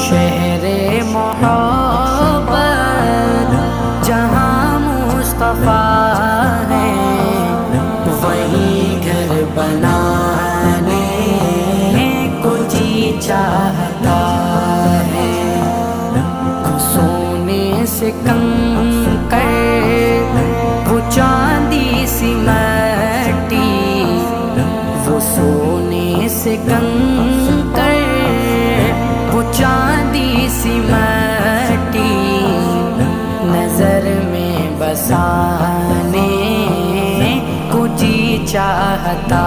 شہر محبت جہاں مصطفیٰ ہے، وہیں گھر بنانے کو جی چاہتا ہے۔ سونے سے کنکر وہ چاندی سی مٹی، وہ سونے سے کنکر وہ چاندی سی مٹی، نظر میں بسانے کو جی چاہتا